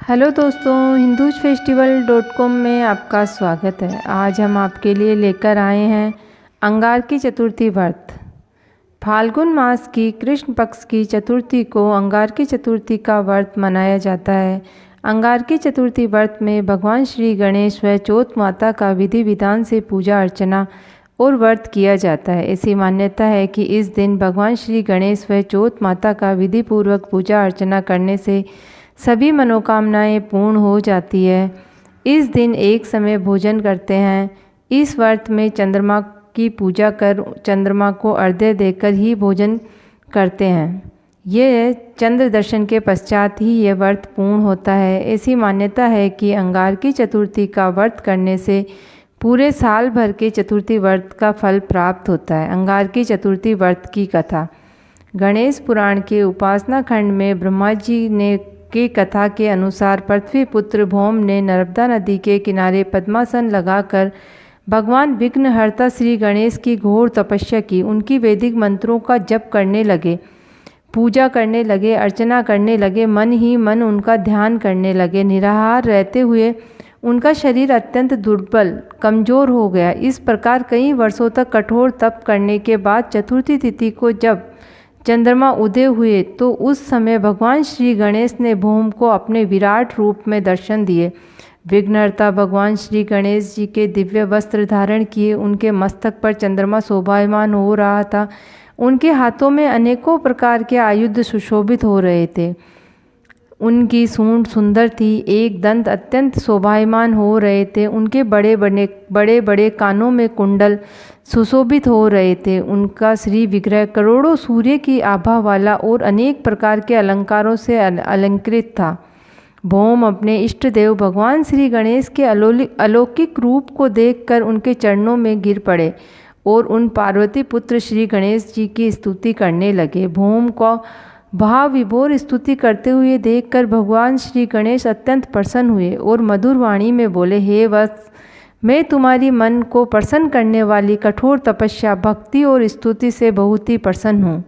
Hello दोस्तों, hinduisfestival.com में आपका स्वागत है। आज हम आपके लिए लेकर आए हैं अंगारकी चतुर्थी व्रत। फाल्गुन मास की कृष्ण पक्ष की चतुर्थी को अंगारकी चतुर्थी का व्रत मनाया जाता है। अंगारकी चतुर्थी व्रत में भगवान श्री गणेश व चौथ माता का विधि विधान से पूजा अर्चना और व्रत किया जाता है। ऐसी मान्यता है कि इस दिन भगवान श्री गणेश व चौथ माता का विधि पूर्वक पूजा अर्चना करने से सभी मनोकामनाएं पूर्ण हो जाती है। इस दिन एक समय भोजन करते हैं। इस व्रत में चंद्रमा की पूजा कर चंद्रमा को अर्घ्य देकर ही भोजन करते हैं। ये चंद्र दर्शन के पश्चात ही ये व्रत पूर्ण होता है। ऐसी मान्यता है कि अंगारकी चतुर्थी का व्रत करने से पूरे साल भर के चतुर्थी व्रत का फल प्राप्त होता है। अंगारकी चतुर्थी व्रत की कथा। गणेश पुराण के उपासना खंड में ब्रह्मा जी ने की कथा के अनुसार पृथ्वी पुत्र भौम ने नर्मदा नदी के किनारे पद्मासन लगाकर भगवान विघ्नहर्ता श्री गणेश की घोर तपस्या की। उनकी वैदिक मंत्रों का जप करने लगे, पूजा करने लगे, अर्चना करने लगे, मन ही मन उनका ध्यान करने लगे। निराहार रहते हुए उनका शरीर अत्यंत दुर्बल कमज़ोर हो गया। इस प्रकार कई वर्षों तक कठोर तप करने के बाद चतुर्थी तिथि को जब चंद्रमा उदय हुए तो उस समय भगवान श्री गणेश ने भौम को अपने विराट रूप में दर्शन दिए। विघ्नहर्ता भगवान श्री गणेश जी के दिव्य वस्त्र धारण किए। उनके मस्तक पर चंद्रमा शोभायमान हो रहा था। उनके हाथों में अनेकों प्रकार के आयुध सुशोभित हो रहे थे। उनकी सूंड सुंदर थी, एक दंत अत्यंत शोभायमान हो रहे थे। उनके बड़े बड़े कानों में कुंडल सुशोभित हो रहे थे। उनका श्री विग्रह करोड़ों सूर्य की आभा वाला और अनेक प्रकार के अलंकारों से अलंकृत था। भौम अपने इष्ट देव भगवान श्री गणेश के अलौकिक रूप को देखकर उनके चरणों में गिर पड़े और उन पार्वती पुत्र श्री गणेश जी की स्तुति करने लगे। भौम को भाव विभोर स्तुति करते हुए देखकर भगवान श्री गणेश अत्यंत प्रसन्न हुए और मधुर वाणी में बोले, हे वत्स, मैं तुम्हारी मन को प्रसन्न करने वाली कठोर तपस्या, भक्ति और स्तुति से बहुत ही प्रसन्न हूँ।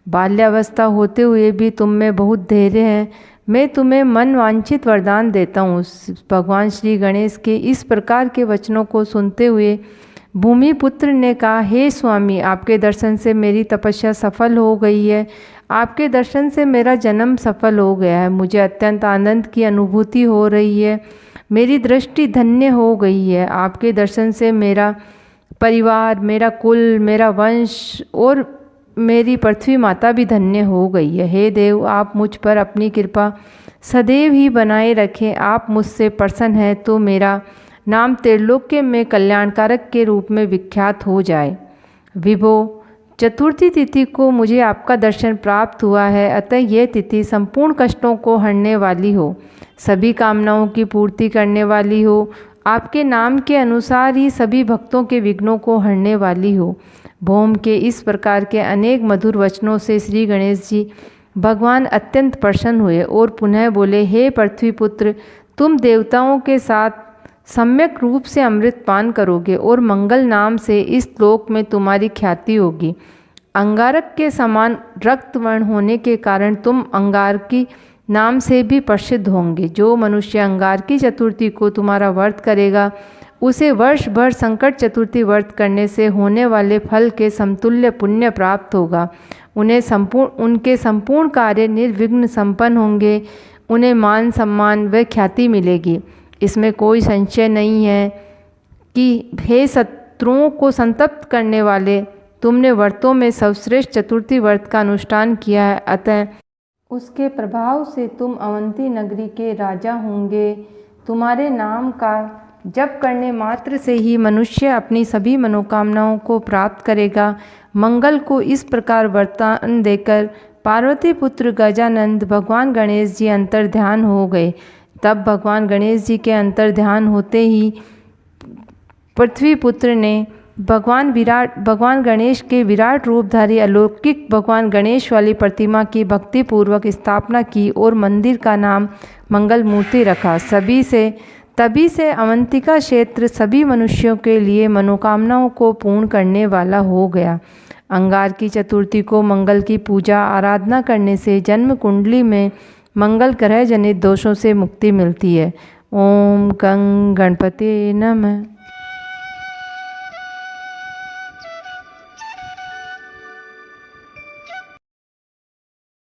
बाल्यावस्था होते हुए भी तुम में बहुत धैर्य है। मैं तुम्हें मन वांछित वरदान देता हूँ। भगवान श्री गणेश के इस प्रकार के वचनों को सुनते हुए भूमिपुत्र ने कहा, हे स्वामी, आपके दर्शन से मेरी तपस्या सफल हो गई है। आपके दर्शन से मेरा जन्म सफल हो गया है। मुझे अत्यंत आनंद की अनुभूति हो रही है। मेरी दृष्टि धन्य हो गई है। आपके दर्शन से मेरा परिवार, मेरा कुल, मेरा वंश और मेरी पृथ्वी माता भी धन्य हो गई है। हे देव, आप मुझ पर अपनी कृपा सदैव ही बनाए रखें। आप मुझसे प्रसन्न हैं तो मेरा नाम त्रिलोक्य में कल्याणकारक के रूप में विख्यात हो जाए। विभो, चतुर्थी तिथि को मुझे आपका दर्शन प्राप्त हुआ है, अतः यह तिथि संपूर्ण कष्टों को हरने वाली हो, सभी कामनाओं की पूर्ति करने वाली हो, आपके नाम के अनुसार ही सभी भक्तों के विघ्नों को हरने वाली हो। भौम के इस प्रकार के अनेक मधुर वचनों से श्री गणेश जी भगवान अत्यंत प्रसन्न हुए और पुनः बोले, हे पृथ्वी पुत्र, तुम देवताओं के साथ सम्यक रूप से अमृत पान करोगे और मंगल नाम से इस लोक में तुम्हारी ख्याति होगी। अंगारक के समान रक्त वर्ण होने के कारण तुम अंगारकी नाम से भी प्रसिद्ध होंगे। जो मनुष्य अंगारकी चतुर्थी को तुम्हारा व्रत करेगा उसे वर्ष भर संकट चतुर्थी व्रत करने से होने वाले फल के समतुल्य पुण्य प्राप्त होगा। उनके संपूर्ण कार्य निर्विघ्न संपन्न होंगे। उन्हें मान सम्मान व ख्याति मिलेगी। इसमें कोई संशय नहीं है कि हे शत्रुओं को संतप्त करने वाले, तुमने व्रतों में सर्वश्रेष्ठ चतुर्थी व्रत का अनुष्ठान किया है, अतः उसके प्रभाव से तुम अवंती नगरी के राजा होंगे। तुम्हारे नाम का जप करने मात्र से ही मनुष्य अपनी सभी मनोकामनाओं को प्राप्त करेगा। मंगल को इस प्रकार वरदान देकर पार्वती पुत्र गजानंद भगवान गणेश जी अंतर ध्यान हो गए। तब भगवान गणेश जी के अंतर ध्यान होते ही पृथ्वी पुत्र ने भगवान गणेश के विराट रूपधारी अलौकिक भगवान गणेश वाली प्रतिमा की भक्तिपूर्वक स्थापना की और मंदिर का नाम मंगल मूर्ति रखा। तभी से अवंतिका क्षेत्र सभी मनुष्यों के लिए मनोकामनाओं को पूर्ण करने वाला हो गया। अंगारकी चतुर्थी को मंगल की पूजा आराधना करने से जन्म कुंडली में मंगल ग्रह जनित दोषों से मुक्ति मिलती है। ओम गं गणपते नमः।